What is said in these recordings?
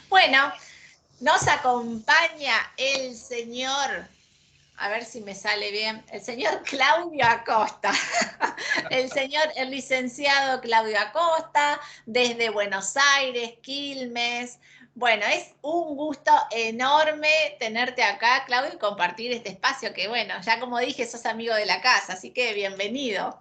Bueno, nos acompaña el señor, a ver si me sale bien, el señor Claudio Acosta, el licenciado Claudio Acosta, desde Buenos Aires, Quilmes. Bueno, es un gusto enorme tenerte acá, Claudio, y compartir este espacio que, bueno, ya como dije, sos amigo de la casa, así que bienvenido.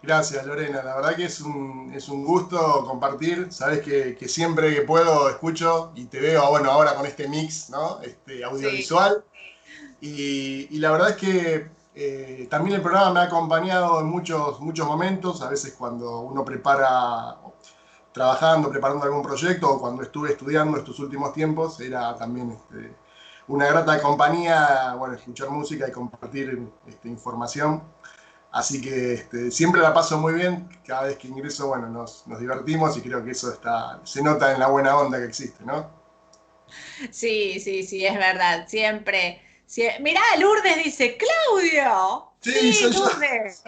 Gracias, Lorena. La verdad que es un gusto compartir. Sabes que siempre que puedo escucho y te veo, bueno, ahora con este mix, ¿no? Este Sí. audiovisual. Y la verdad es que también el programa me ha acompañado en muchos momentos. A veces cuando uno preparando algún proyecto, o cuando estuve estudiando estos últimos tiempos, era también una grata compañía, bueno, escuchar música y compartir información. Así que siempre la paso muy bien, cada vez que ingreso, bueno, nos divertimos y creo que eso se nota en la buena onda que existe, ¿no? Sí, sí, sí, es verdad, siempre. Mirá, Lourdes dice, Claudio. Sí, Sí, soy yo. Lourdes.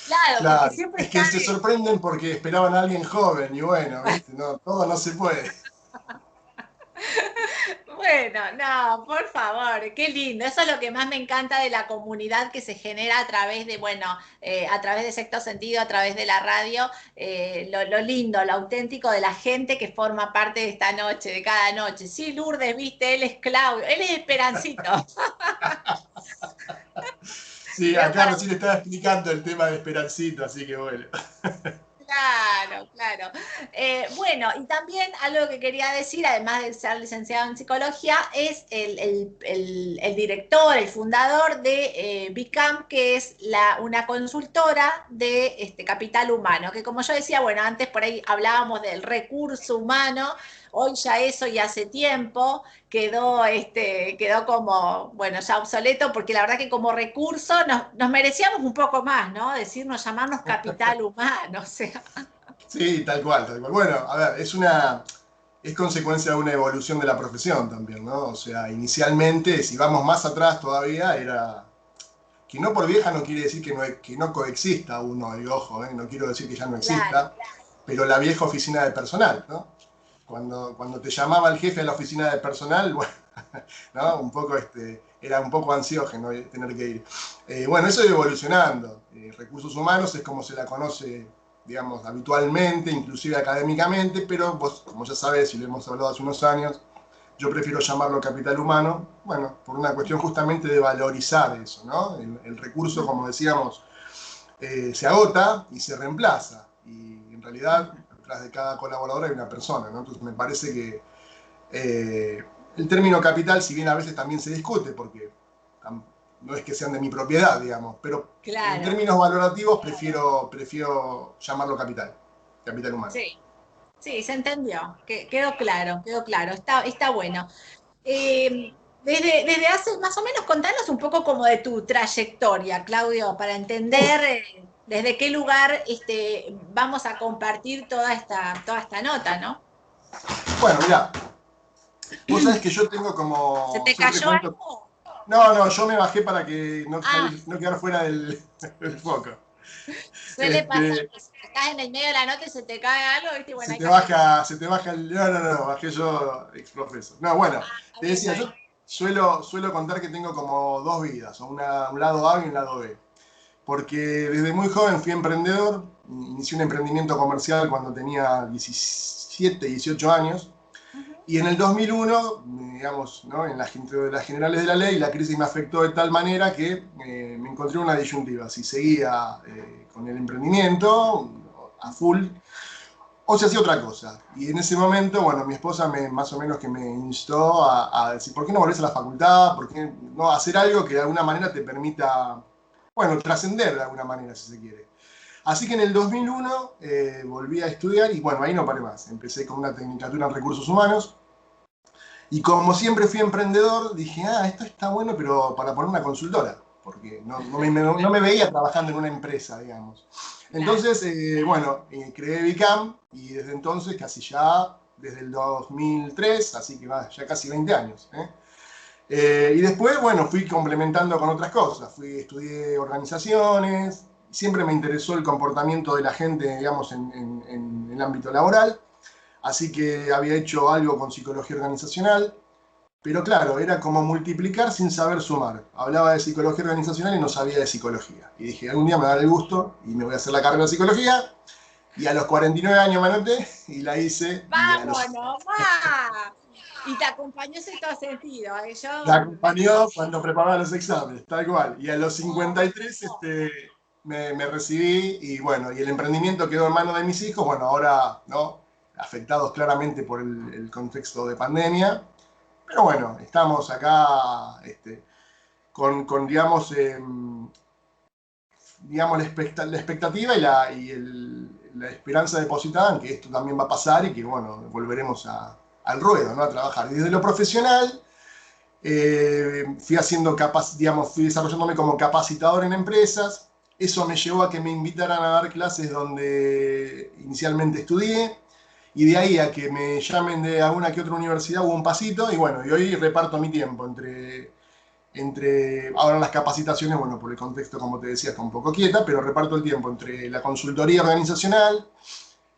Claro, porque Claro, siempre es que está se sorprenden porque esperaban a alguien joven y bueno, ¿viste? No, todo no se puede. Bueno, no, por favor, qué lindo. Eso es lo que más me encanta de la comunidad que se genera a través de, bueno, a través de Sexto Sentido, a través de la radio, lo lindo, lo auténtico de la gente que forma parte de esta noche, de cada noche. Sí, Lourdes, viste, él es Claudio, él es Esperancito. Sí, Quedó acá para recién estaba explicando el tema de Esperancito, así que bueno. Claro, claro. Bueno, y también algo que quería decir, además de ser licenciado en psicología, es el director, el fundador de Bicam, que es una consultora de capital humano, que como yo decía, bueno, antes por ahí hablábamos del recurso humano, hoy ya eso y hace tiempo quedó como, bueno, ya obsoleto, porque la verdad que como recurso nos merecíamos un poco más, ¿no? Decirnos, llamarnos capital humano, o sea. Sí, tal cual, tal cual. Bueno, a ver, es consecuencia de una evolución de la profesión también, ¿no? O sea, inicialmente, si vamos más atrás todavía, era que no por vieja no quiere decir que no coexista uno, y ojo, no quiero decir que ya no Claro, exista, pero la vieja oficina de personal, ¿no? Cuando te llamaba el jefe de la oficina de personal, bueno, ¿no? Era un poco ansiógeno tener que ir. Bueno, eso ha ido evolucionando. Recursos humanos es como se la conoce, digamos, habitualmente, inclusive académicamente, pero vos, como ya sabés, y lo hemos hablado hace unos años, yo prefiero llamarlo capital humano, bueno, por una cuestión justamente de valorizar eso, ¿no? El recurso, como decíamos, se agota y se reemplaza. Y en realidad, detrás de cada colaborador hay una persona, ¿no? Entonces me parece que el término capital, si bien a veces también se discute, porque no es que sean de mi propiedad, digamos, pero en claro, términos valorativos prefiero llamarlo capital humano. sí, sí, se entendió, quedó claro, quedó claro, está bueno. Desde hace, más o menos, contanos un poco como de tu trayectoria, Claudio, para entender Uf, desde qué lugar vamos a compartir toda esta nota, ¿no? bueno, mirá, vos sabés que yo tengo ¿Se como, te siempre cayó cuento, algo? no, yo me bajé para que Ah, no quedar fuera del foco. suele pasar Este, que si estás en el medio de la nota y se te cae algo, ¿viste? Bueno, hay que hacer. se te baja el. No, bajé yo exprofeso. No, bueno, Ah, te bueno, decía, yo suelo contar que tengo como dos vidas, o un lado A y un lado B. Porque desde muy joven fui emprendedor, inicié un emprendimiento comercial cuando tenía 17, 18 años, ujú. y en el 2001, digamos, ¿no? Dentro de las generales de la ley, la crisis me afectó de tal manera que me encontré una disyuntiva, si seguía con el emprendimiento a full o se hacía otra cosa. Y en ese momento, bueno, mi esposa más o menos que me instó a decir, ¿por qué no volvés a la facultad? ¿Por qué no hacer algo que de alguna manera te permita, bueno, trascender de alguna manera, si se quiere? Así que en el 2001 volví a estudiar y bueno, ahí no paré más. Empecé con una tecnicatura en recursos humanos y como siempre fui emprendedor, dije, esto está bueno, pero para poner una consultora, porque no me veía trabajando en una empresa, digamos. Claro. Entonces, bueno, creé Bicam y desde entonces, desde el 2003, así que va, ya casi 20 años. Y después, bueno, fui complementando con otras cosas. Estudié organizaciones, siempre me interesó el comportamiento de la gente, digamos, en el ámbito laboral. así que había hecho algo con psicología organizacional, pero claro, era como multiplicar sin saber sumar. Hablaba de psicología organizacional y no sabía de psicología. Y dije, algún día me va a dar el gusto y me voy a hacer la carrera de psicología. Y a los 49 años me anoté y la hice. Y a Vamos los nomás. Y te acompañó ese todo sentido. me Yo, acompañó cuando preparaba los exámenes, tal cual. Y a los 53 me recibí y bueno, y el emprendimiento quedó en manos de mis hijos, bueno, ahora, ¿no? Afectados claramente por el contexto de pandemia, pero bueno, estamos acá digamos, digamos la expectativa la esperanza depositada en que esto también va a pasar y que, bueno, volveremos al ruedo, ¿no? A trabajar. Y desde lo profesional, fui desarrollándome como capacitador en empresas. Eso me llevó a que me invitaran a dar clases donde inicialmente estudié. Y de ahí a que me llamen de alguna que otra universidad hubo un pasito. Y bueno, y hoy reparto mi tiempo ahora las capacitaciones, bueno, por el contexto, como te decía, está un poco quieta, pero reparto el tiempo entre la consultoría organizacional,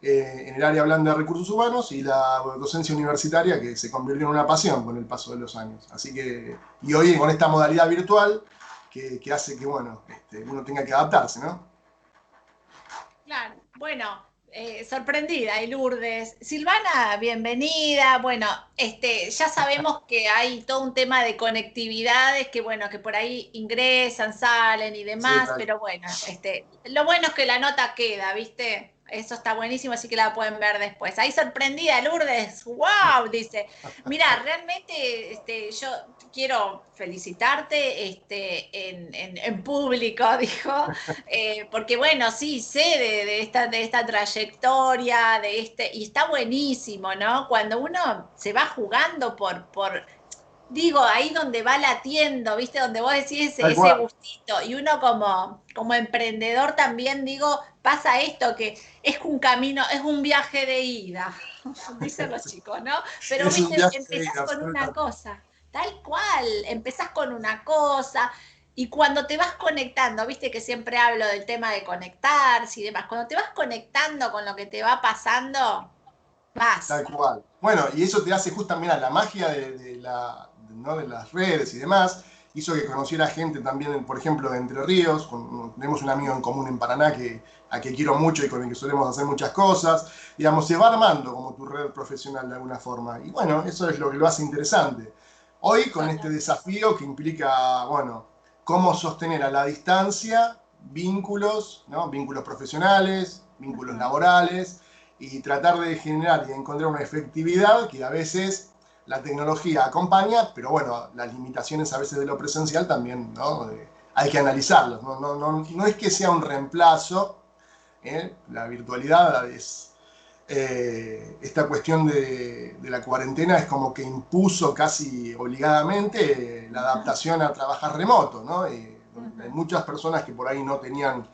en el área blanda de recursos humanos y la docencia universitaria que se convirtió en una pasión con el paso de los años. Así que, y hoy con esta modalidad virtual que hace que, bueno, uno tenga que adaptarse, ¿no? claro, bueno, sorprendida, y Lourdes. Silvana, bienvenida. Bueno, ya sabemos que hay todo un tema de conectividades, que bueno, que por ahí ingresan, salen y Sí, demás, tal. pero bueno, lo bueno es que la nota queda, ¿viste? Eso está buenísimo, así que la pueden ver después. Ahí sorprendida, Lourdes, wow, dice. Mira, realmente yo quiero felicitarte en público, dijo, porque bueno, sí, sé de esta trayectoria, y está buenísimo, ¿no? Cuando uno se va jugando digo, ahí donde va latiendo, ¿viste? Donde vos decís Tal ese cual. gustito, y uno como emprendedor también, digo, pasa esto, que es un camino, es un viaje de ida, dicen los chicos, ¿no? Pero, Es un ¿viste? viaje de Empezás ida, con una absolutamente. cosa, tal cual, empezás con una cosa, y cuando te vas conectando, viste que siempre hablo del tema de conectarse y demás, cuando te vas conectando con lo que te va pasando, vas. Tal cual. Bueno, y eso te hace justo, mira, la magia ¿no? de las redes y demás, hizo que conociera gente también, por ejemplo, de Entre Ríos. Tenemos un amigo en común en Paraná a que quiero mucho y con el que solemos hacer muchas cosas. Digamos, se va armando como tu red profesional de alguna forma. Y bueno, eso es lo que lo hace interesante. Hoy con este Total. desafío que implica, bueno, cómo sostener a la distancia vínculos, ¿no? Vínculos profesionales, vínculos Ujú. laborales y tratar de generar y encontrar una efectividad que a veces la tecnología acompaña, pero bueno, las limitaciones a veces de lo presencial también, ¿no? Hay que analizarlas, no es que sea un reemplazo, ¿eh? La virtualidad es... esta cuestión de la cuarentena es como que impuso casi obligadamente la Ujú. adaptación a trabajar remoto, ¿no? Hay Ujú. muchas personas que por ahí no tenían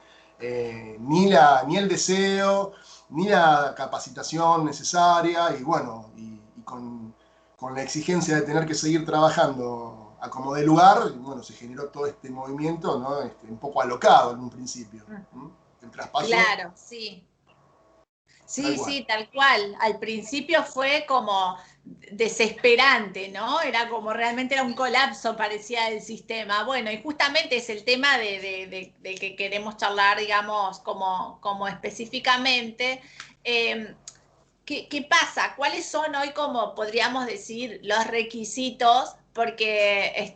ni el deseo, ni la capacitación necesaria, y bueno, con la exigencia de tener que seguir trabajando a como de lugar, y bueno, se generó todo este movimiento, ¿no? Un poco alocado en un principio. Ujú. ¿Mm? El traspaso, Claro, sí. tal Sí, cual. sí, tal cual. Al principio fue como desesperante, ¿no? Era como realmente era un colapso, parecía el sistema. Bueno, y justamente es el tema de que queremos charlar, digamos, como específicamente. Eh, ¿Qué pasa? ¿Cuáles son hoy, como podríamos decir, los requisitos? Porque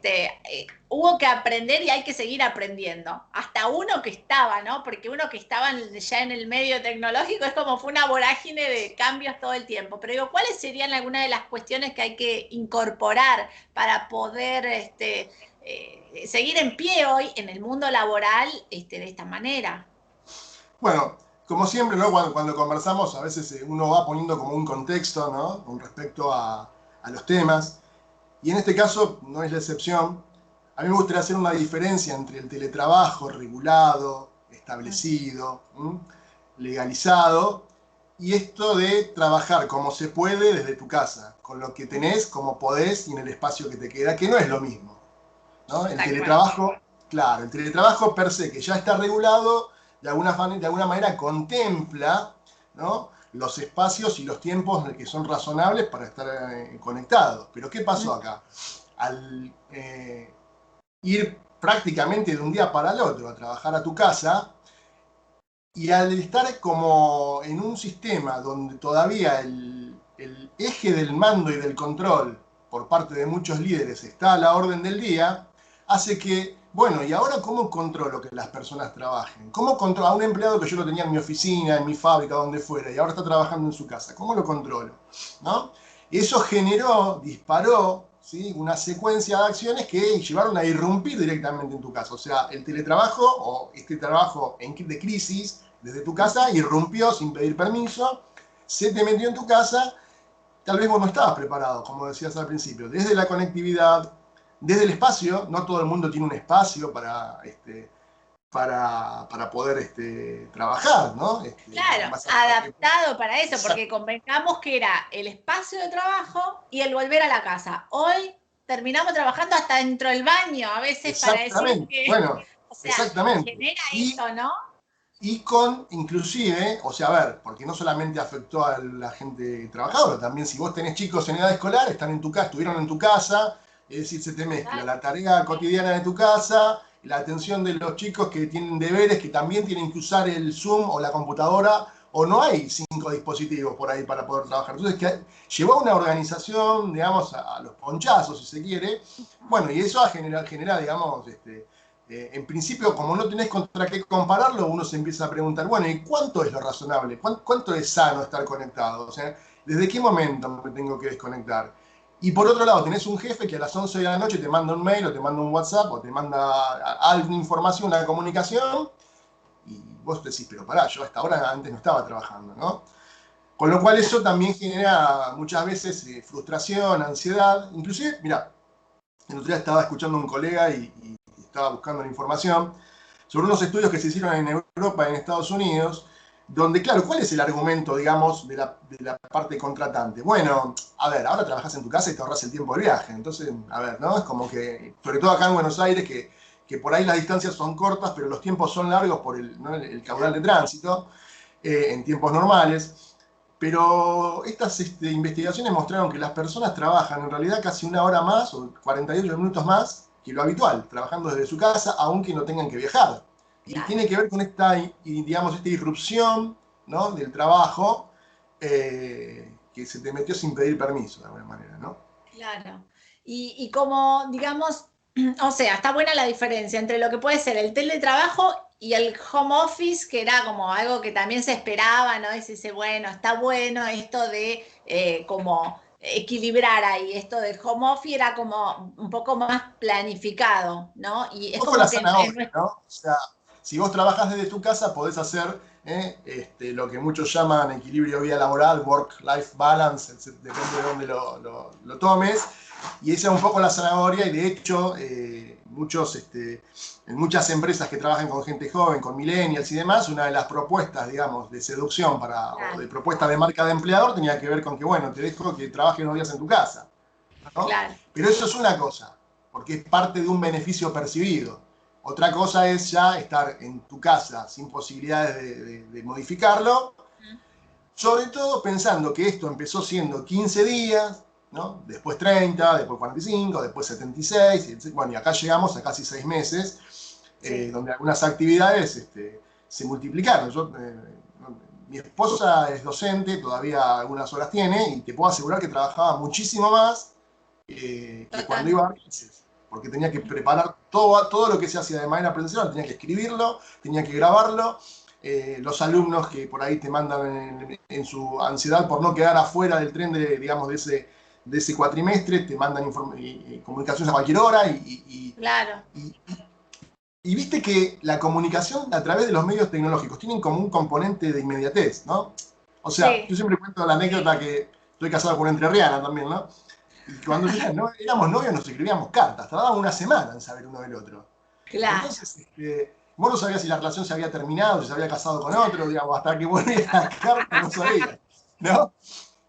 hubo que aprender y hay que seguir aprendiendo. Hasta uno que estaba, ¿no? Porque uno que estaba ya en el medio tecnológico es como fue una vorágine de cambios todo el tiempo. Pero digo, ¿cuáles serían algunas de las cuestiones que hay que incorporar para poder seguir en pie hoy en el mundo laboral de esta manera? Bueno, como siempre, ¿no? Cuando conversamos, a veces uno va poniendo como un contexto, ¿no? Con respecto a los temas. Y en este caso no es la excepción. A mí me gustaría hacer una diferencia entre el teletrabajo regulado, establecido, ¿m? Legalizado, y esto de trabajar como se puede desde tu casa, con lo que tenés, como podés y en el espacio que te queda, que no es lo mismo. ¿No? El Tal cual. teletrabajo, claro, el teletrabajo per se, que ya está regulado, de alguna manera contempla, ¿no? los espacios y los tiempos que son razonables para estar conectados. Pero ¿qué pasó acá? Al ir prácticamente de un día para el otro a trabajar a tu casa, y al estar como en un sistema donde todavía el eje del mando y del control por parte de muchos líderes está a la orden del día, hace que, bueno, ¿y ahora cómo controlo que las personas trabajen? ¿Cómo controlo a un empleado que yo lo tenía en mi oficina, en mi fábrica, donde fuera, y ahora está trabajando en su casa? ¿Cómo lo controlo? ¿No? Eso generó, disparó, ¿sí?, una secuencia de acciones que llevaron a irrumpir directamente en tu casa. O sea, el teletrabajo o este trabajo de crisis desde tu casa irrumpió sin pedir permiso, se te metió en tu casa, tal vez vos no estabas preparado, como decías al principio, desde la conectividad, desde el espacio. No todo el mundo tiene un espacio para poder trabajar, ¿no? Claro, adaptado para eso, porque convengamos que era el espacio de trabajo y el volver a la casa. Hoy terminamos trabajando hasta dentro del baño, a veces para decir Exactamente, que, bueno, o sea, exactamente. genera eso, ¿no? Y con, inclusive, o sea, a ver, porque no solamente afectó a la gente trabajadora, también si vos tenés chicos en edad escolar, están en tu casa, estuvieron en tu casa, es decir, se te mezcla la tarea cotidiana de tu casa, la atención de los chicos que tienen deberes, que también tienen que usar el Zoom o la computadora, o no hay 5 dispositivos por ahí para poder trabajar. Entonces, que llevó a una organización, digamos, a los ponchazos, si se quiere. Bueno, y eso genera digamos, en principio, como no tenés contra qué compararlo, uno se empieza a preguntar, bueno, ¿y cuánto es lo razonable? ¿Cuánto es sano estar conectado? O sea, ¿desde qué momento me tengo que desconectar? Y por otro lado, tenés un jefe que a las 11 de la noche te manda un mail o te manda un WhatsApp o te manda alguna información, una comunicación, y vos decís, pero pará, yo hasta ahora antes no estaba trabajando, ¿no? Con lo cual eso también genera muchas veces frustración, ansiedad. Inclusive, mira, el otro día estaba escuchando a un colega y estaba buscando la información sobre unos estudios que se hicieron en Europa y en Estados Unidos, donde, claro, ¿cuál es el argumento, digamos, de la parte contratante? Bueno, a ver, ahora trabajas en tu casa y te ahorras el tiempo del viaje. Entonces, a ver, ¿no? Es como que, sobre todo acá en Buenos Aires, que por ahí las distancias son cortas, pero los tiempos son largos por ¿no?, el caudal de tránsito, en tiempos normales. Pero estas investigaciones mostraron que las personas trabajan en realidad casi una hora más o 48 minutos más que lo habitual, trabajando desde su casa, aunque no tengan que viajar. Y Claro. tiene que ver con digamos, esta irrupción, ¿no?, del trabajo, que se te metió sin pedir permiso, de alguna manera, ¿no? Claro. Y como, digamos, o sea, está buena la diferencia entre lo que puede ser el teletrabajo y el home office, que era como algo que también se esperaba, ¿no? Y se dice, bueno, está bueno esto de como equilibrar ahí. Esto del home office era como un poco más planificado, ¿no? Y Un es poco la como que zanahoria, ¿no? O sea, si vos trabajás desde tu casa, podés hacer lo que muchos llaman equilibrio vida laboral, work-life balance, depende de dónde lo tomes. Y esa es un poco la zanahoria, y de hecho, en muchas empresas que trabajan con gente joven, con millennials y demás, una de las propuestas, digamos, de seducción o claro, de propuesta de marca de empleador tenía que ver con que, bueno, te dejo que trabajes unos días en tu casa, ¿no? claro, Pero eso es una cosa, porque es parte de un beneficio percibido. Otra cosa es ya estar en tu casa sin posibilidades de modificarlo, sobre todo pensando que esto empezó siendo 15 días, ¿no? Después 30, después 45, después 76, bueno, y acá llegamos a casi 6 meses, sí, donde algunas actividades se multiplicaron. Mi esposa es docente, todavía algunas horas tiene, y te puedo asegurar que trabajaba muchísimo más que cuando total, iba a veces, porque tenía que preparar todo lo que se hacía de manera presencial, tenía que escribirlo, tenía que grabarlo. Los alumnos que por ahí te mandan en su ansiedad por no quedar afuera del tren digamos, de ese cuatrimestre, te mandan comunicaciones a cualquier hora claro, y, y viste que la comunicación a través de los medios tecnológicos tienen como un componente de inmediatez, ¿no? O sea, yo sí, siempre cuento la sí, anécdota que estoy casado con una entrerriana también, ¿no? Y cuando yo no, éramos novios nos escribíamos cartas, tardábamos una semana en saber uno del otro. claro. Entonces, vos no sabías si la relación se había terminado, si se había casado con otro, digamos, hasta que volvía la carta no sabías, ¿no?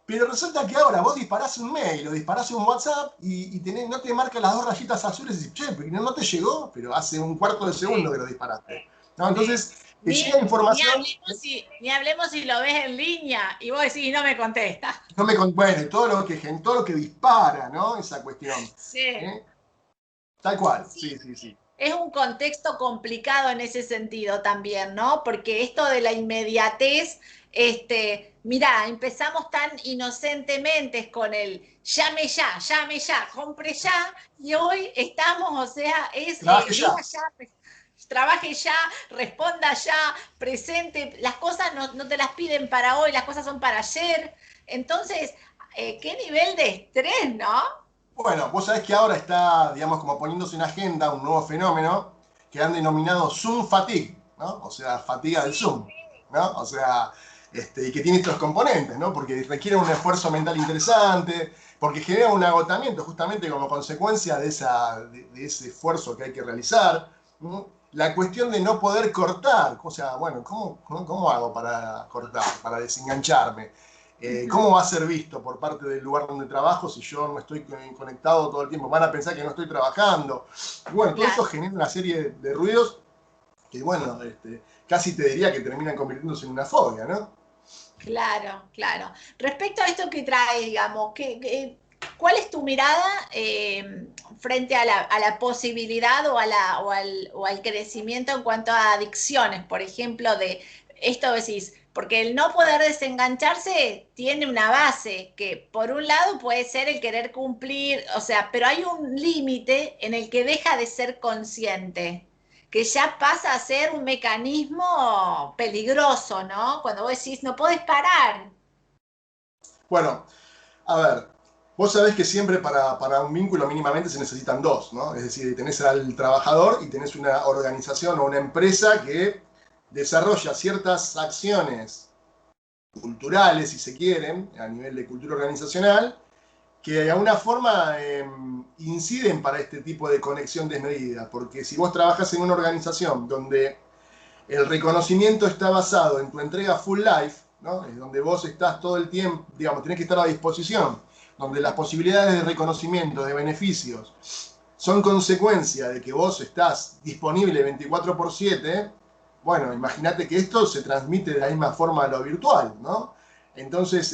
Pero resulta que ahora vos disparás un mail o disparás un WhatsApp y no te marca las 2 rayitas azules y dices, che, pero no te llegó, pero hace un cuarto de segundo Sí, que lo disparaste, ¿no? sí, Entonces, Te Ni, llega información, ni hablemos si lo ves en línea y vos decís, no me contesta. no me, bueno, todo lo que dispara, ¿no? Esa cuestión. Sí. ¿Eh? Tal cual, Sí, sí, sí, sí. es un contexto complicado en ese sentido también, ¿no? Porque esto de la inmediatez, mirá, empezamos tan inocentemente con el llame ya, compre ya, y hoy estamos, o sea, Trabaje viva ya. ya, trabaje ya, responda ya, presente, las cosas no te las piden para hoy, las cosas son para ayer. Entonces, qué nivel de estrés, ¿no? Bueno, vos sabés que ahora está, digamos, como poniéndose en agenda un nuevo fenómeno que han denominado Zoom fatigue, ¿no? O sea, fatiga del Sí, Zoom, ¿no? O sea, y que tiene estos componentes, ¿no? Porque requiere un esfuerzo mental interesante, porque genera un agotamiento justamente como consecuencia de ese esfuerzo que hay que realizar, ¿no? La cuestión de no poder cortar, o sea, bueno, ¿cómo hago para cortar, para desengancharme? ¿Cómo va a ser visto por parte del lugar donde trabajo si yo no estoy conectado todo el tiempo? Van a pensar que no estoy trabajando. Y bueno, todo eso claro. genera una serie de ruidos que, bueno, casi te diría que terminan convirtiéndose en una fobia, ¿no? Claro, claro. Respecto a esto que trae, digamos, ¿cuál es tu mirada frente a la posibilidad o al crecimiento en cuanto a adicciones? Por ejemplo, de esto decís, porque el no poder desengancharse tiene una base que por un lado puede ser el querer cumplir, o sea, pero hay un límite en el que deja de ser consciente, que ya pasa a ser un mecanismo peligroso, ¿no? Cuando vos decís, no podés parar. Bueno, a ver, vos sabés que siempre para un vínculo mínimamente se necesitan dos, ¿no? Es decir, tenés al trabajador y tenés una organización o una empresa que desarrolla ciertas acciones culturales, si se quieren, a nivel de cultura organizacional, que de alguna forma inciden para este tipo de conexión desmedida, porque si vos trabajas en una organización donde el reconocimiento está basado en tu entrega full life, ¿no? Es donde vos estás todo el tiempo, digamos, tenés que estar a disposición, donde las posibilidades de reconocimiento, de beneficios, son consecuencia de que vos estás disponible 24/7, bueno, imagínate que esto se transmite de la misma forma a lo virtual, ¿no? Entonces,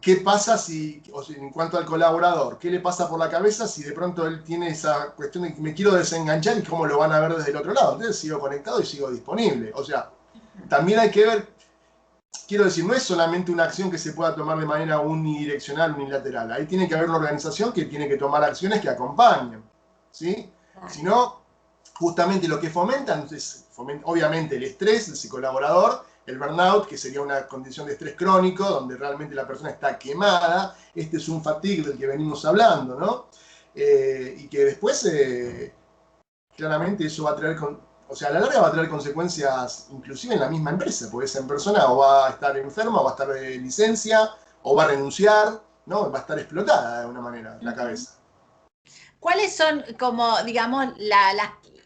¿qué pasa si, o sea, en cuanto al colaborador, qué le pasa por la cabeza si de pronto él tiene esa cuestión de que me quiero desenganchar y cómo lo van a ver desde el otro lado? Entonces sigo conectado y sigo disponible. O sea, también hay que ver, quiero decir, no es solamente una acción que se pueda tomar de manera unidireccional, unilateral. Ahí tiene que haber una organización que tiene que tomar acciones que acompañen, ¿sí? Si Claro. no, justamente lo que fomentan es, obviamente, el estrés de ese colaborador, el burnout, que sería una condición de estrés crónico, donde realmente la persona está quemada. Este es un fatigue del que venimos hablando, ¿no? Y que después, claramente, eso va a traer, o sea, a la larga va a traer consecuencias, inclusive en la misma empresa, porque esa persona o va a estar enferma, o va a estar de licencia, o va a renunciar, ¿no? Va a estar explotada de alguna manera la Ujú. cabeza. ¿Cuáles son, como, digamos,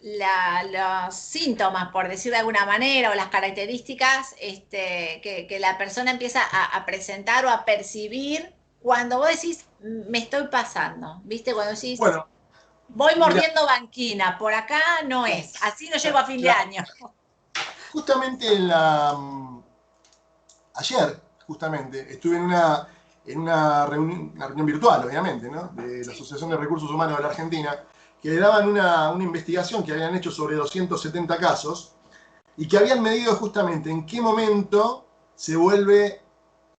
los síntomas, por decir de alguna manera, o las características que la persona empieza a presentar o a percibir cuando vos decís, me estoy pasando? ¿Viste? Cuando decís, Bueno, voy mira, mordiendo banquina, por acá no es, así no llego a fin de la, año. justamente ayer, justamente, estuve una reunión virtual, obviamente, ¿no? De la Sí. Asociación de Recursos Humanos de la Argentina, que daban una investigación que habían hecho sobre 270 casos y que habían medido justamente en qué momento se vuelve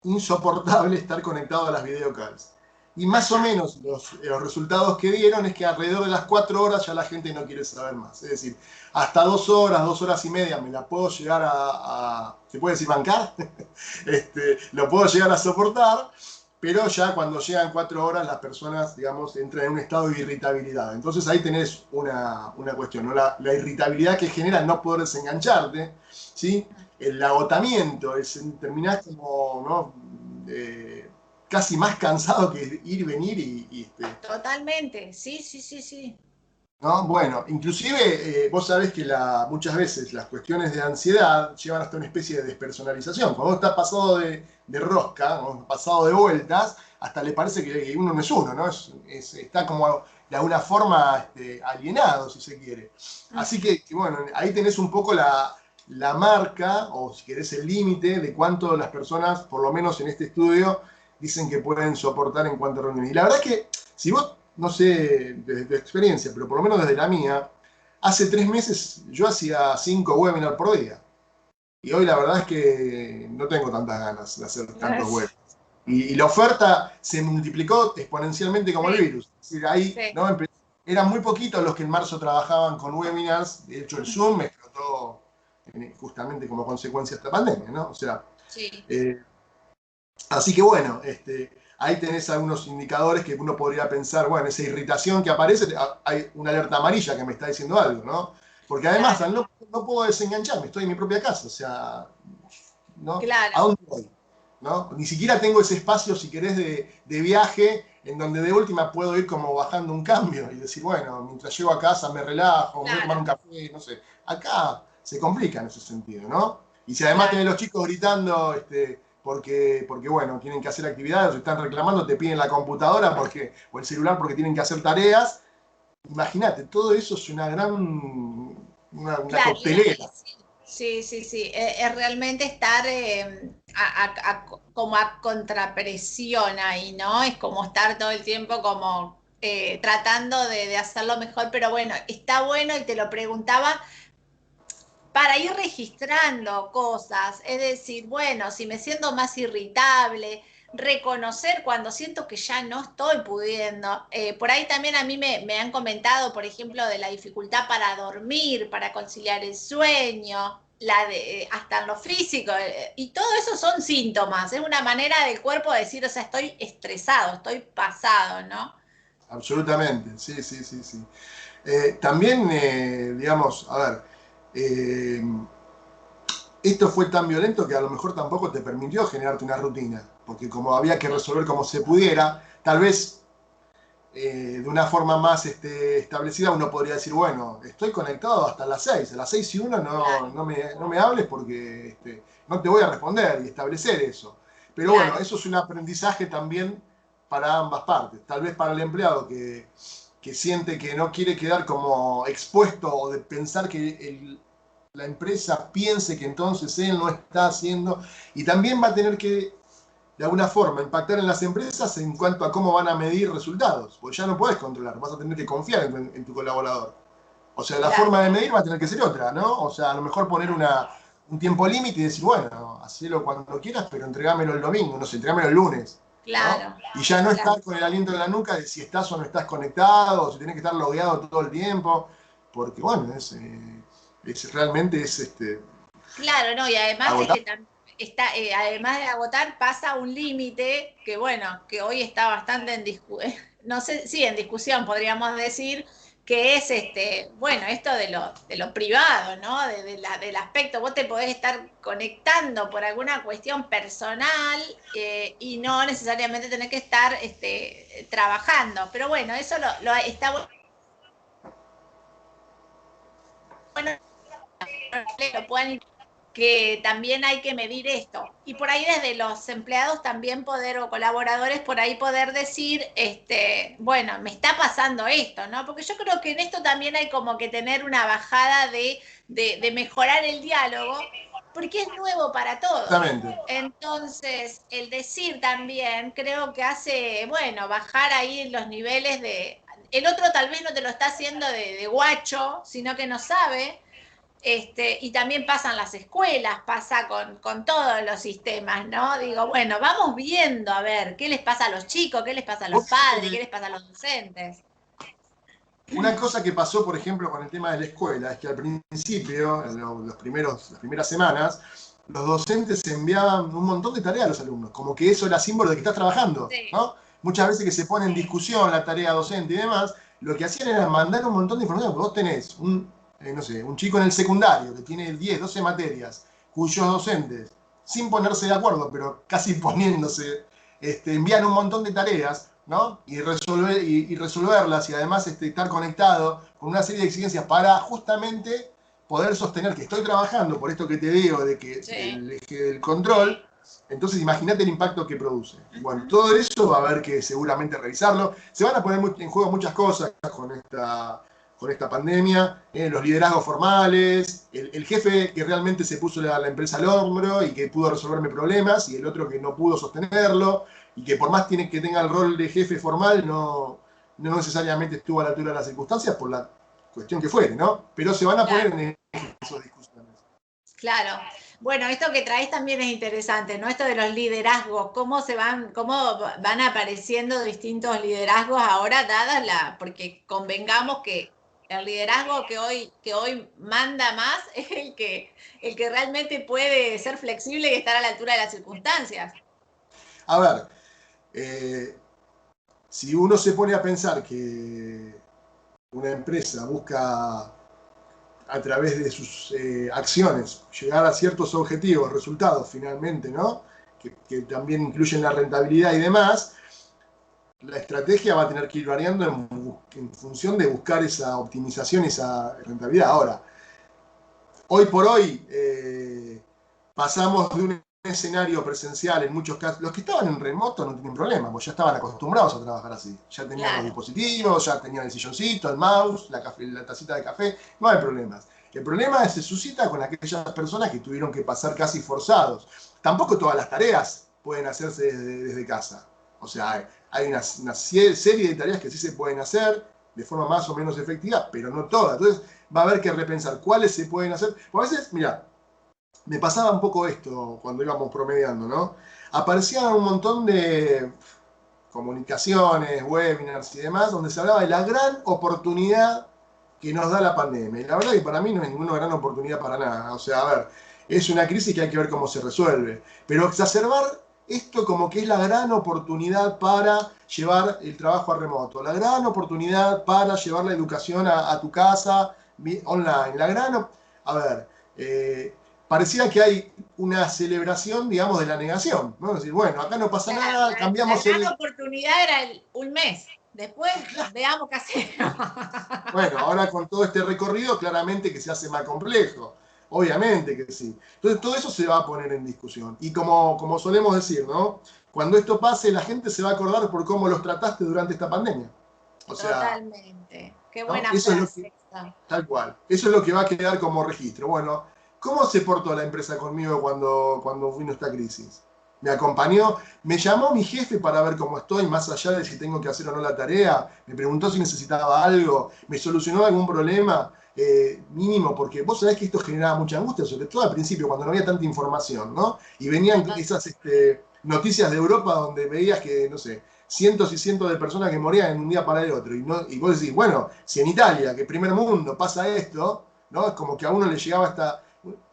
insoportable estar conectado a las videocalls. Y más o Ajá. menos los resultados que dieron es que alrededor de las 4 horas ya la gente no quiere saber más. Es decir, hasta 2 horas, 2 horas y media me la puedo llegar ¿se puede decir bancar? Lo puedo llegar a soportar, pero ya cuando llegan 4 horas las personas, digamos, entran en un estado de irritabilidad. Entonces ahí tenés una cuestión, ¿no? La irritabilidad que genera no poder desengancharte, ¿sí? El agotamiento, terminás como, ¿no? Casi más cansado que ir y venir Totalmente, sí, sí, sí, sí. ¿no? Bueno, inclusive vos sabés que muchas veces las cuestiones de ansiedad llevan hasta una especie de despersonalización. Cuando vos estás pasado de rosca, o pasado de vueltas, hasta le parece que uno no es uno, ¿no? Está como de alguna forma alienado, si se quiere. Así que, bueno, ahí tenés un poco la marca, o si querés el límite, de cuánto las personas, por lo menos en este estudio, dicen que pueden soportar en cuanto a reuniones. Y la verdad es que, si vos, no sé, desde tu experiencia, pero por lo menos desde la mía, hace 3 meses yo hacía 5 webinars por día. Y hoy la verdad es que no tengo tantas ganas de hacer tantos webinars. Y la oferta se multiplicó exponencialmente como el virus. Es decir, ahí, ¿no? Eran muy poquitos los que en marzo trabajaban con webinars. De hecho, el Zoom me explotó justamente como consecuencia de esta pandemia, ¿no? O sea, así que bueno, ahí tenés algunos indicadores que uno podría pensar, bueno, esa irritación que aparece, hay una alerta amarilla que me está diciendo algo, ¿no? Porque además no puedo desengancharme, estoy en mi propia casa, o sea, ¿no? Claro. ¿A dónde voy? ¿No? Ni siquiera tengo ese espacio, si querés, de viaje, en donde de última puedo ir como bajando un cambio y decir, bueno, mientras llego a casa me relajo, me voy a tomar un café, no sé. Acá se complica en ese sentido, ¿no? Y si además tenés los chicos gritando, porque, bueno, tienen que hacer actividades o están reclamando, te piden la computadora o el celular porque tienen que hacer tareas. Imagínate, todo eso es una gran una coctelera. Sí. Es realmente estar como a contrapresión ahí, ¿no? Es como estar todo el tiempo como tratando de hacerlo mejor, pero bueno, está bueno y te lo preguntaba para ir registrando cosas, es decir, bueno, si me siento más irritable, reconocer cuando siento que ya no estoy pudiendo. Por ahí también a mí me han comentado, por ejemplo, de la dificultad para dormir, para conciliar el sueño, hasta en lo físico, y todo eso son síntomas, es una manera del cuerpo de decir, o sea, estoy estresado, estoy pasado, ¿no? Absolutamente, sí, sí, sí, sí. También, digamos, a ver, eh, esto fue tan violento que a lo mejor tampoco te permitió generarte una rutina, porque como había que resolver como se pudiera, tal vez de una forma más establecida uno podría decir, bueno, estoy conectado hasta las 6, a las 6 y 1 no me hables porque no te voy a responder y establecer eso. Pero bueno, eso es un aprendizaje también para ambas partes, tal vez para el empleado que siente que no quiere quedar como expuesto o de pensar que la empresa piense que entonces él no está haciendo, y también va a tener que, de alguna forma, impactar en las empresas en cuanto a cómo van a medir resultados, porque ya no puedes controlar, vas a tener que confiar en tu colaborador. O sea, la forma de medir va a tener que ser otra, ¿no? O sea, a lo mejor poner un tiempo límite y decir, bueno, hacelo cuando quieras, pero entregámelo el domingo, no sé, entregámelo el lunes. ¿No? Y ya no estar con el aliento en la nuca de si estás o no estás conectado, o si tenés que estar logueado todo el tiempo, porque bueno, realmente es Claro, no, y además es agotado. que además de agotar, pasa un límite que, bueno, que hoy está bastante en discusión, no sé, sí, en discusión podríamos decir, que es bueno, esto de lo privado, ¿no? Del aspecto, vos te podés estar conectando por alguna cuestión personal y no necesariamente tener que estar trabajando. Pero bueno, eso está bueno, lo puedan, que también hay que medir esto. Y por ahí desde los empleados también poder, o colaboradores, por ahí poder decir, bueno, me está pasando esto, ¿no? Porque yo creo que en esto también hay como que tener una bajada de mejorar el diálogo, porque es nuevo para todos. Exactamente. Entonces, el decir también creo que hace, bueno, bajar ahí los niveles de... El otro tal vez no te lo está haciendo de guacho, sino que no sabe, y también pasa en las escuelas, pasa con todos los sistemas, ¿no? Digo, bueno, vamos viendo a ver qué les pasa a los chicos, qué les pasa a los Vos fíjate padres, qué que les pasa a los docentes. una cosa que pasó, por ejemplo, con el tema de la escuela, es que al principio, en las primeras semanas, los docentes enviaban un montón de tareas a los alumnos, como que eso era símbolo de que estás trabajando, Sí. ¿no? Muchas veces que se pone en discusión la tarea docente y demás, lo que hacían era mandar un montón de información, porque vos tenés no sé, un chico en el secundario que tiene 10, 12 materias, cuyos docentes, sin ponerse de acuerdo, pero casi poniéndose, envían un montón de tareas, ¿no? Y resolverlas, y además estar conectado con una serie de exigencias para justamente poder sostener que estoy trabajando, por esto que te digo, de que el eje del control, Entonces imagínate el impacto que produce. Bueno, todo eso va a haber que seguramente revisarlo. Se van a poner en juego muchas cosas con esta pandemia, los liderazgos formales, el jefe que realmente se puso la empresa al hombro y que pudo resolverme problemas, y el otro que no pudo sostenerlo, y que por más que tenga el rol de jefe formal, no necesariamente estuvo a la altura de las circunstancias por la cuestión que fuere, ¿no? Pero se van a poner en esas discusiones. Claro. Bueno, esto que traes también es interesante, ¿no? Esto de los liderazgos, cómo van apareciendo distintos liderazgos ahora, porque convengamos que el liderazgo que hoy manda más es el que realmente puede ser flexible y estar a la altura de las circunstancias. A ver, si uno se pone a pensar que una empresa busca a través de sus acciones llegar a ciertos objetivos, resultados finalmente, ¿no? Que también incluyen la rentabilidad y demás, la estrategia va a tener que ir variando en función de buscar esa optimización, esa rentabilidad. Ahora, hoy por hoy pasamos de un escenario presencial en muchos casos. Los que estaban en remoto no tienen problema, porque ya estaban acostumbrados a trabajar así. Ya tenían los dispositivos, ya tenían el silloncito, el mouse, la tacita de café, no hay problemas. El problema se suscita con aquellas personas que tuvieron que pasar casi forzados. Tampoco todas las tareas pueden hacerse desde casa. O sea, hay una serie de tareas que sí se pueden hacer de forma más o menos efectiva, pero no todas. Entonces va a haber que repensar cuáles se pueden hacer. Porque a veces, mira, me pasaba un poco esto cuando íbamos promediando, ¿no? Aparecían un montón de comunicaciones, webinars y demás, donde se hablaba de la gran oportunidad que nos da la pandemia. Y la verdad que para mí no es ninguna gran oportunidad para nada. O sea, a ver, es una crisis que hay que ver cómo se resuelve. Pero exacerbar esto como que es la gran oportunidad para llevar el trabajo a remoto, la gran oportunidad para llevar la educación a tu casa online, A ver, pareciera que hay una celebración, digamos, de la negación, ¿no? Es decir, bueno, acá no pasa nada, cambiamos la gran oportunidad era un mes. Después veamos qué hacemos. Bueno, ahora con todo este recorrido, claramente que se hace más complejo. Obviamente que sí. Entonces, todo eso se va a poner en discusión. Y como solemos decir, ¿no? Cuando esto pase, la gente se va a acordar por cómo los trataste durante esta pandemia. O sea, totalmente. Qué ¿no? buena Eso es lo frase. que, tal cual. Eso es lo que va a quedar como registro. Bueno, ¿cómo se portó la empresa conmigo cuando vino esta crisis? Me acompañó, me llamó mi jefe para ver cómo estoy, más allá de si tengo que hacer o no la tarea, me preguntó si necesitaba algo, me solucionó algún problema mínimo, porque vos sabés que esto generaba mucha angustia, sobre todo al principio, cuando no había tanta información, ¿no? Y venían esas noticias de Europa donde veías que, no sé, cientos y cientos de personas que morían en un día para el otro. Y vos decís, bueno, si en Italia, que primer mundo, pasa esto, ¿no? Es como que a uno le llegaba hasta...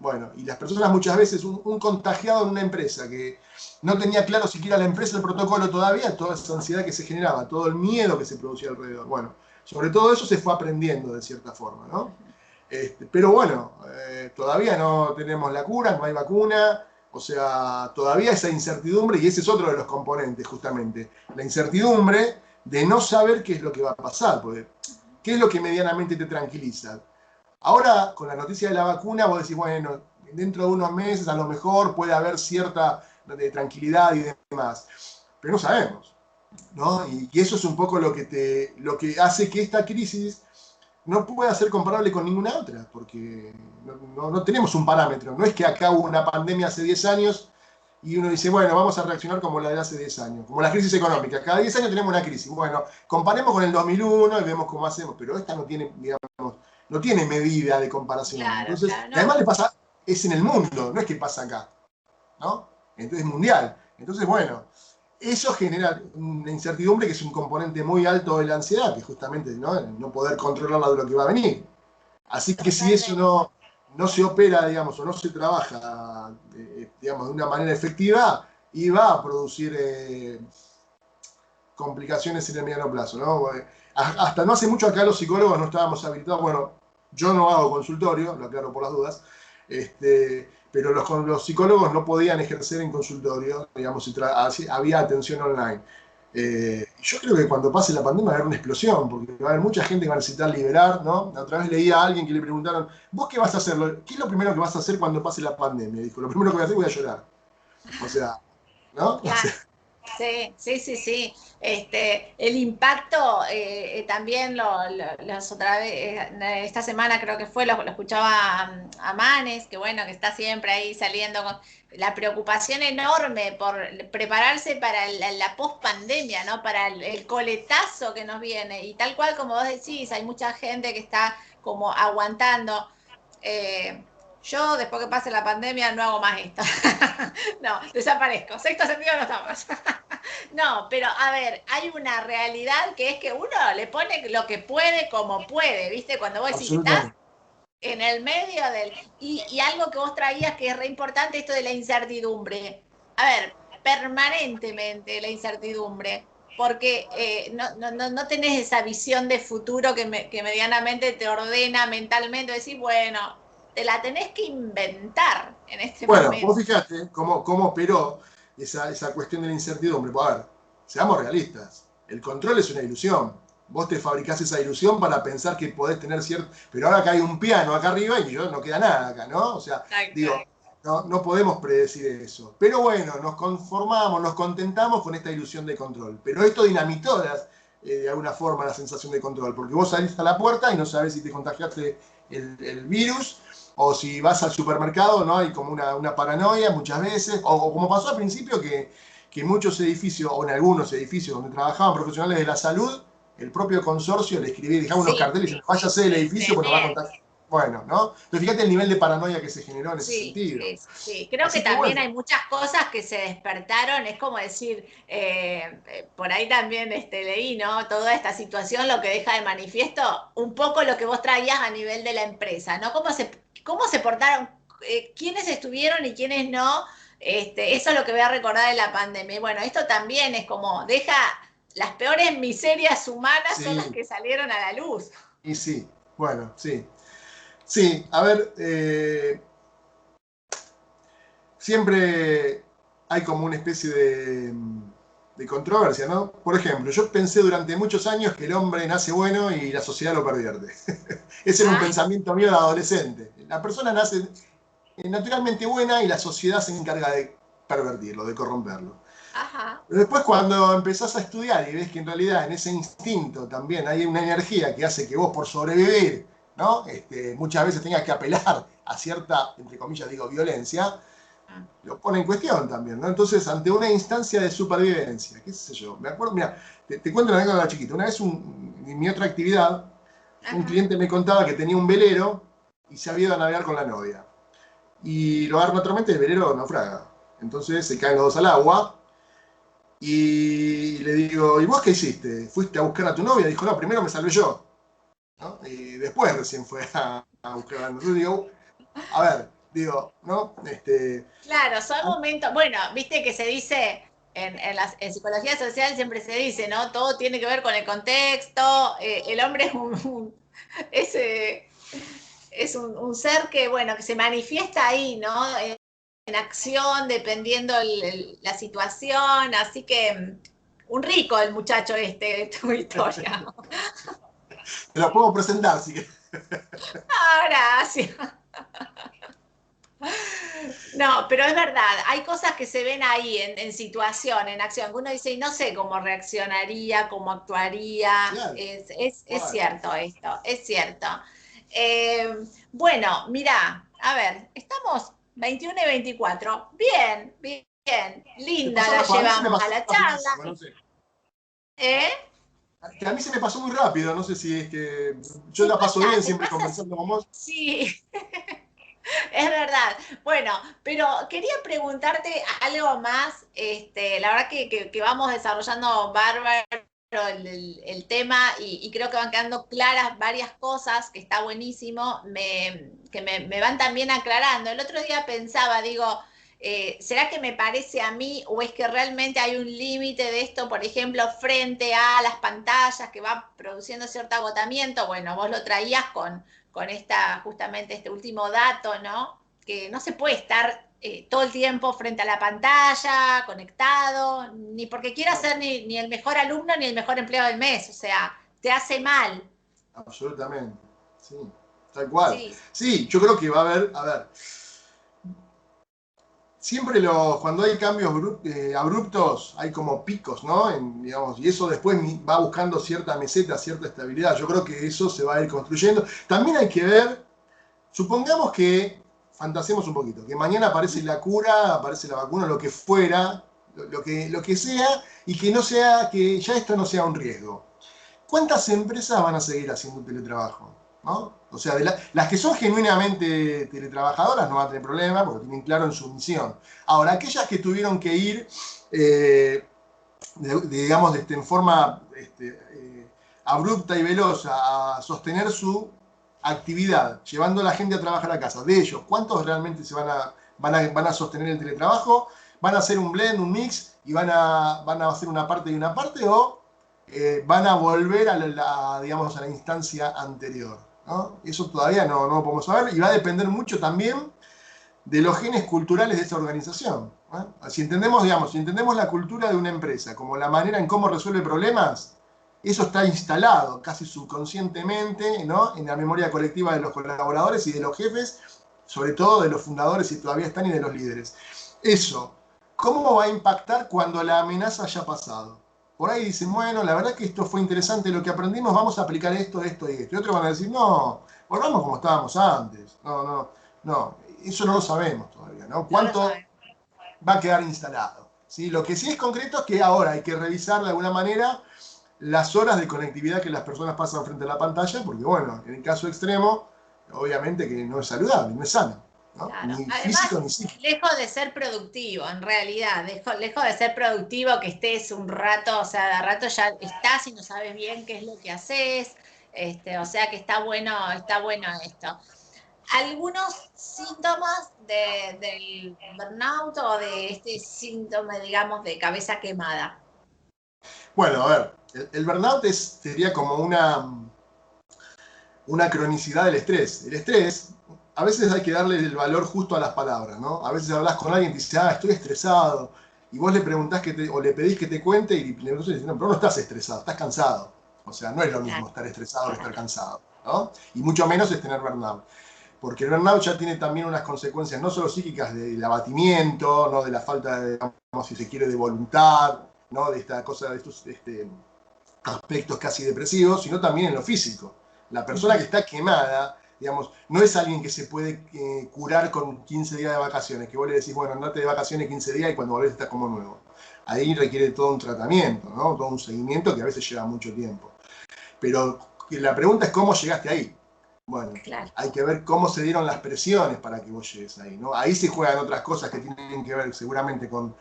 Bueno, y las personas muchas veces, un contagiado en una empresa que no tenía claro siquiera la empresa el protocolo todavía, toda esa ansiedad que se generaba, todo el miedo que se producía alrededor. Bueno, sobre todo eso se fue aprendiendo de cierta forma, ¿no? Pero bueno, todavía no tenemos la cura, no hay vacuna, o sea, todavía esa incertidumbre, y ese es otro de los componentes justamente, la incertidumbre de no saber qué es lo que va a pasar, porque ¿qué es lo que medianamente te tranquiliza? Ahora, con la noticia de la vacuna, vos decís, bueno, dentro de unos meses a lo mejor puede haber cierta tranquilidad y demás, pero no sabemos, ¿no? Y eso es un poco lo que hace que esta crisis no pueda ser comparable con ninguna otra, porque no tenemos un parámetro. No es que acá hubo una pandemia hace 10 años y uno dice, bueno, vamos a reaccionar como la de hace 10 años, como la crisis económica. Cada 10 años tenemos una crisis. Bueno, comparemos con el 2001 y vemos cómo hacemos, pero esta no tiene, digamos, no tiene medida de comparación. Claro, Entonces, claro, y además le pasa, es en el mundo, no es que pasa acá, ¿no? Entonces es mundial. Entonces, bueno, eso genera una incertidumbre que es un componente muy alto de la ansiedad, que justamente no poder controlarla de lo que va a venir. Así que si eso totalmente. no se opera, digamos, o no se trabaja, digamos, de una manera efectiva, y va a producir complicaciones en el mediano plazo, ¿no? Hasta no hace mucho acá los psicólogos no estábamos habilitados, bueno, yo no hago consultorio, lo aclaro por las dudas, pero los psicólogos no podían ejercer en consultorio, digamos, si había atención online. Yo creo que cuando pase la pandemia va a haber una explosión, porque va a haber mucha gente que va a necesitar liberar, ¿no? La otra vez leía a alguien que le preguntaron, ¿vos qué vas a hacer? ¿Qué es lo primero que vas a hacer cuando pase la pandemia? Dijo, lo primero que voy a hacer voy a llorar. O sea, ¿no? O sea, Claro. Sí, sí, sí, sí. El impacto también los otra vez, esta semana creo que fue, lo escuchaba a Manes, que bueno, que está siempre ahí saliendo con la preocupación enorme por prepararse para la post-pandemia, ¿no? Para el coletazo que nos viene. Y tal cual como vos decís, hay mucha gente que está como aguantando. Eh, yo, después que pase la pandemia, no hago más esto. No, desaparezco. Sexto sentido no está más. No, pero a ver, hay una realidad que es que uno le pone lo que puede como puede, ¿viste? Cuando vos decís, estás absolutamente. en el medio del... Y algo que vos traías que es re importante, esto de la incertidumbre. A ver, permanentemente la incertidumbre, porque no tenés esa visión de futuro que medianamente te ordena mentalmente, decís, bueno, te la tenés que inventar en este Bueno, vos momento. fijate cómo operó esa cuestión de la incertidumbre. Pues, a ver, seamos realistas. El control es una ilusión. Vos te fabricás esa ilusión para pensar que podés tener cierto. Pero ahora que hay un piano acá arriba y no queda nada acá, ¿no? O sea, Exacto. digo, no podemos predecir eso. Pero bueno, nos conformamos, nos contentamos con esta ilusión de control. Pero esto dinamitó de alguna forma la sensación de control, porque vos salís a la puerta y no sabés si te contagiaste el virus o si vas al supermercado, ¿no? Hay como una paranoia muchas veces, o como pasó al principio que en muchos edificios, o en algunos edificios donde trabajaban profesionales de la salud, el propio consorcio le escribía y dejaba unos Sí, carteles y diciendo, váyase del edificio porque nos va a tremendo. contar. Bueno, ¿no? Entonces fíjate el nivel de paranoia que se generó en ese Sí, sentido. sí, sí. Creo que Así que también bueno, hay muchas cosas que se despertaron, es como decir, por ahí también leí, ¿no? Toda esta situación lo que deja de manifiesto un poco lo que vos traías a nivel de la empresa, ¿no? Cómo se portaron, quiénes estuvieron y quiénes no. Eso es lo que voy a recordar de la pandemia. Y bueno, esto también es como deja las peores miserias humanas son las sí, que salieron a la luz. y sí, bueno, sí. Sí, a ver, siempre hay como una especie de controversia, ¿no? Por ejemplo, yo pensé durante muchos años que el hombre nace bueno y la sociedad lo pervierte. Ese era un Ah, pensamiento mío de adolescente. La persona nace naturalmente buena y la sociedad se encarga de pervertirlo, de corromperlo. ajá. Pero después cuando empezás a estudiar y ves que en realidad en ese instinto también hay una energía que hace que vos por sobrevivir, ¿no? Muchas veces tengas que apelar a cierta, entre comillas digo, violencia, lo pone en cuestión también, ¿no? Entonces, ante una instancia de supervivencia, qué sé yo, me acuerdo, mira, te cuento una anécdota chiquita. Una vez en mi otra actividad, un Ajá. cliente me contaba que tenía un velero y se había ido a navegar con la novia. Y lo agarra naturalmente, el velero naufraga. Entonces se caen los dos al agua y le digo, ¿y vos qué hiciste? ¿Fuiste a buscar a tu novia? Dijo, no, primero me salvé yo, ¿no? Y después recién fue a buscar a la novia. Entonces digo, a ver, digo, ¿no? Claro, son momentos, bueno, viste que se dice en psicología social siempre se dice, ¿no? Todo tiene que ver con el contexto, el hombre es es, eh, es un ser que, bueno, que se manifiesta ahí, ¿no? En acción, dependiendo la situación, así que un rico el muchacho de tu historia. te lo puedo presentar, si querés. Ah, gracias. No, pero es verdad, hay cosas que se ven ahí en situación, en acción, que uno dice, y no sé cómo reaccionaría, cómo actuaría, Claro, es bueno. cierto esto, es cierto. Eh, bueno, mira, a ver, estamos 21 y 24, bien, bien, Me linda pasó, la a mí se me llevamos a pasó la charla, rapidísimo, no sé. ¿eh? Que a mí se me pasó muy rápido, no sé si es que yo la paso bien Te siempre pasa, conversando con vos. sí, es verdad. Bueno, pero quería preguntarte algo más. La verdad que vamos desarrollando bárbaro el tema y creo que van quedando claras varias cosas, que está buenísimo, que me van también aclarando. El otro día pensaba, digo, ¿será que me parece a mí o es que realmente hay un límite de esto, por ejemplo, frente a las pantallas que va produciendo cierto agotamiento? Bueno, vos lo traías con justamente este último dato, ¿no? Que no se puede estar todo el tiempo frente a la pantalla, conectado, ni porque quiera No, ser ni el mejor alumno ni el mejor empleado del mes, o sea, te hace mal. absolutamente. Sí, tal cual. Sí, Sí, yo creo que va a haber, siempre cuando hay cambios abruptos, hay como picos, ¿no? Digamos, y eso después va buscando cierta meseta, cierta estabilidad. Yo creo que eso se va a ir construyendo. También hay que ver, supongamos que, fantasemos un poquito, que mañana aparece la cura, aparece la vacuna, lo que fuera, lo que sea, y que no sea, que ya esto no sea un riesgo. ¿Cuántas empresas van a seguir haciendo teletrabajo? ¿No? O sea, las que son genuinamente teletrabajadoras no van a tener problema porque tienen claro en su misión. Ahora, aquellas que tuvieron que ir, digamos, en forma abrupta y veloz a sostener su actividad, llevando a la gente a trabajar a casa, de ellos, ¿cuántos realmente van a sostener el teletrabajo? ¿Van a hacer un blend, un mix y van a hacer una parte y una parte o van a volver digamos, a la instancia anterior? ¿No? Eso todavía no lo podemos saber y va a depender mucho también de los genes culturales de esa organización. Si entendemos, digamos, si entendemos la cultura de una empresa como la manera en cómo resuelve problemas, eso está instalado casi subconscientemente, ¿no? En la memoria colectiva de los colaboradores y de los jefes, sobre todo de los fundadores si todavía están y de los líderes. Eso, ¿cómo va a impactar cuando la amenaza haya pasado? Por ahí dicen, bueno, la verdad que esto fue interesante lo que aprendimos, vamos a aplicar esto, esto y esto. Y otros van a decir, no, volvamos como estábamos antes. No, no, no, eso no lo sabemos todavía, ¿no? No lo ¿Cuánto saben. va a quedar instalado? ¿Sí? Lo que sí es concreto es que ahora hay que revisar de alguna manera las horas de conectividad que las personas pasan frente a la pantalla, porque bueno, en el caso extremo, obviamente que no es saludable, no es sano, ¿no? Claro. Ni Además, físico ni psíquico. lejos de ser productivo, en realidad, lejos de ser productivo, que estés un rato, o sea, de rato ya estás y no sabes bien qué es lo que haces, o sea que está bueno esto. Algunos síntomas del burnout o de este síntoma, digamos, de cabeza quemada. Bueno, a ver, el burnout sería como una cronicidad del estrés. El estrés, a veces hay que darle el valor justo a las palabras, ¿no? A veces hablas con alguien y te dice, estoy estresado, y vos le preguntás o le pedís que te cuente y le dice, no, pero no estás estresado, estás cansado. O sea, no es lo mismo Claro, estar estresado que estar claro. cansado, ¿no? Y mucho menos es tener burnout. Porque el burnout ya tiene también unas consecuencias no solo psíquicas del abatimiento, no de la falta de, digamos, si se quiere, de voluntad, no de esta cosa, de estos aspectos casi depresivos, sino también en lo físico. La persona que está quemada, digamos, no es alguien que se puede curar con 15 días de vacaciones, que vos le decís, bueno, andate de vacaciones 15 días y cuando volvés estás como nuevo. Ahí requiere todo un tratamiento, ¿no? Todo un seguimiento que a veces lleva mucho tiempo. Pero la pregunta es cómo llegaste ahí. Bueno, Claro. hay que ver cómo se dieron las presiones para que vos llegues ahí, ¿no? Ahí se juegan otras cosas que tienen que ver seguramente con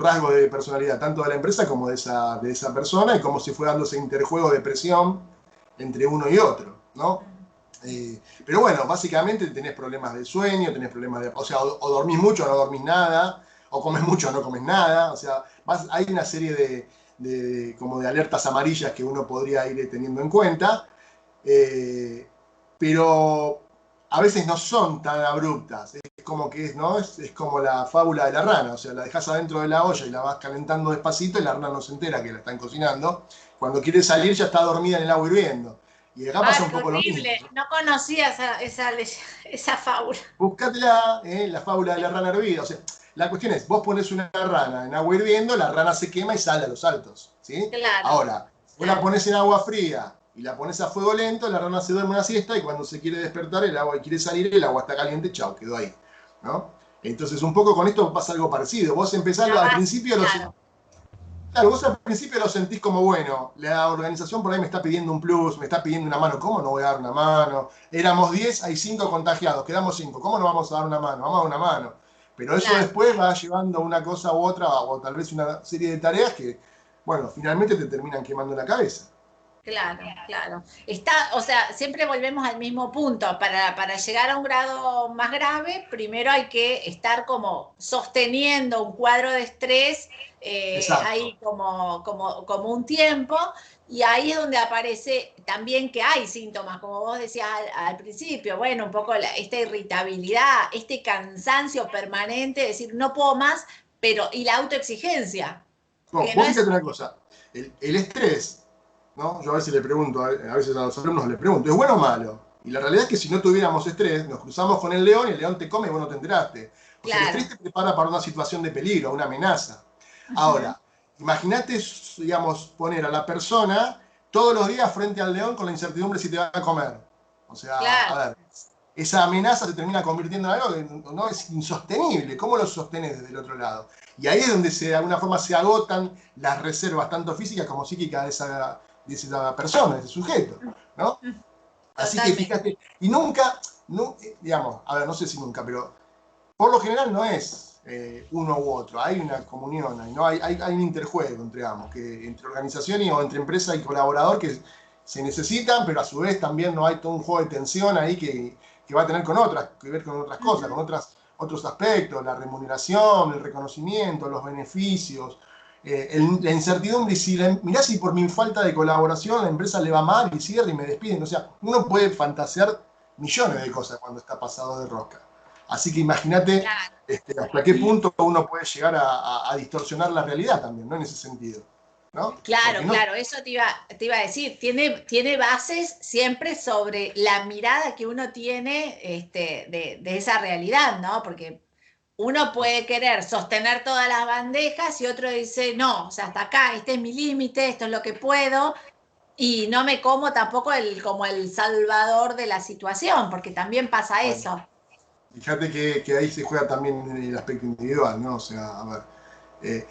rasgos de personalidad, tanto de la empresa como de esa persona, y cómo se fue dando ese interjuego de presión entre uno y otro, ¿no? Pero bueno, básicamente tenés problemas de sueño, tenés problemas de... O sea, o dormís mucho o no dormís nada, o comes mucho o no comes nada, o sea, hay una serie como de alertas amarillas que uno podría ir teniendo en cuenta, eh, pero a veces no son tan abruptas. Es como que ¿no? Es como la fábula de la rana, o sea, la dejas adentro de la olla y la vas calentando despacito y la rana no se entera que la están cocinando. Cuando quiere salir ya está dormida en el agua hirviendo. Y acá pasa Ay, un qué poco lo mismo. horrible. No conocía esa fábula. Buscátela, la fábula de la rana hervida. O sea, la cuestión es, vos pones una rana en agua hirviendo, la rana se quema y sale a los saltos. ¿Sí? Claro, Ahora, vos la claro. pones en agua fría y la pones a fuego lento, la rana se duerme una siesta y cuando se quiere despertar el agua y quiere salir, el agua está caliente, chao, quedó ahí. ¿No? Entonces, un poco con esto pasa algo parecido. Vos empezás La al vas, principio, claro, claro, vos al principio lo sentís como, bueno, la organización por ahí me está pidiendo un plus, me está pidiendo una mano, ¿cómo no voy a dar una mano? Éramos 10, hay 5 contagiados, quedamos 5, ¿cómo no vamos a dar una mano? Vamos a dar una mano. Pero eso claro. después va llevando una cosa u otra, o tal vez una serie de tareas que, bueno, finalmente te terminan quemando la cabeza. Claro, claro. O sea, siempre volvemos al mismo punto. Para llegar a un grado más grave, primero hay que estar como sosteniendo un cuadro de estrés Exacto. ahí como un tiempo, y ahí es donde aparece también que hay síntomas, como vos decías al principio, bueno, un poco esta irritabilidad, este cansancio permanente, decir, no puedo más, y la autoexigencia, No, que no vos es... fíjate una cosa, el estrés, ¿no? Yo a veces le pregunto, a veces a los alumnos les pregunto, ¿es bueno o malo? Y la realidad es que si no tuviéramos estrés, nos cruzamos con el león y el león te come y vos no te enteraste. O sea, el Claro. estrés te prepara para una situación de peligro, una amenaza. Ujú. Ahora, imagínate, digamos, poner a la persona todos los días frente al león con la incertidumbre si te va a comer. O sea, Claro. a ver, esa amenaza se termina convirtiendo en algo que no es insostenible. ¿Cómo lo sostenés desde el otro lado? Y ahí es donde de alguna forma se agotan las reservas, tanto físicas como psíquicas de esa persona, de ese sujeto, ¿no? Así que Totalmente. fíjate, y nunca, no, digamos, a ver, no sé si nunca, pero por lo general no es uno u otro, hay una comunión, ¿no? Hay un interjuego entre ambos, que entre organización o entre empresa y colaborador que se necesitan, pero a su vez también no hay todo un juego de tensión ahí que va a tener que ver con otras cosas, con Ujú. otros aspectos, la remuneración, el reconocimiento, los beneficios, la incertidumbre, y si mirá si por mi falta de colaboración la empresa le va mal y cierra y me despiden, o sea, uno puede fantasear millones de cosas cuando está pasado de rosca. Así que imagínate Claro. hasta qué punto uno puede llegar a distorsionar la realidad también, ¿no? En ese sentido, ¿no? Claro, Porque no, claro, eso te iba a decir, tiene bases siempre sobre la mirada que uno tiene de esa realidad, ¿no? Porque uno puede querer sostener todas las bandejas y otro dice, no, o sea, hasta acá, este es mi límite, esto es lo que puedo, y no me como tampoco como el salvador de la situación, porque también pasa bueno, eso. fíjate que ahí se juega también el aspecto individual, ¿no? O sea, a ver,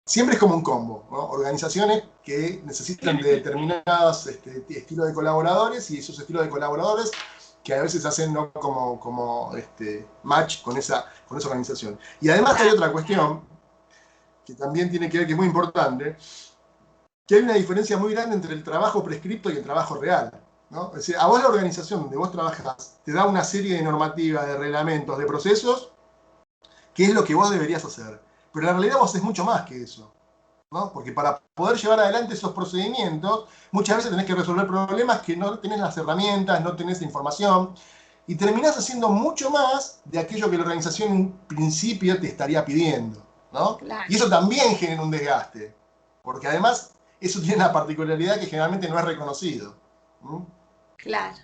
siempre es como un combo, ¿no? Organizaciones que necesitan de determinados estilos de colaboradores y esos estilos de colaboradores que a veces hacen, ¿no? como match con esa organización. Y además hay Claro, otra cuestión que también tiene que ver, que es muy importante, que hay una diferencia muy grande entre el trabajo prescripto y el trabajo real, ¿no? Es decir, a vos la organización donde vos trabajás te da una serie de normativas, de reglamentos, de procesos, que es lo que vos deberías hacer. Pero en realidad vos haces mucho más que eso, ¿no? Porque para poder llevar adelante esos procedimientos, muchas veces tenés que resolver problemas que no tenés las herramientas, no tenés la información, y terminás haciendo mucho más de aquello que la organización en principio te estaría pidiendo, ¿no? claro, Y eso también genera un desgaste, porque además eso tiene la particularidad que generalmente no es reconocido. ¿Mm? claro.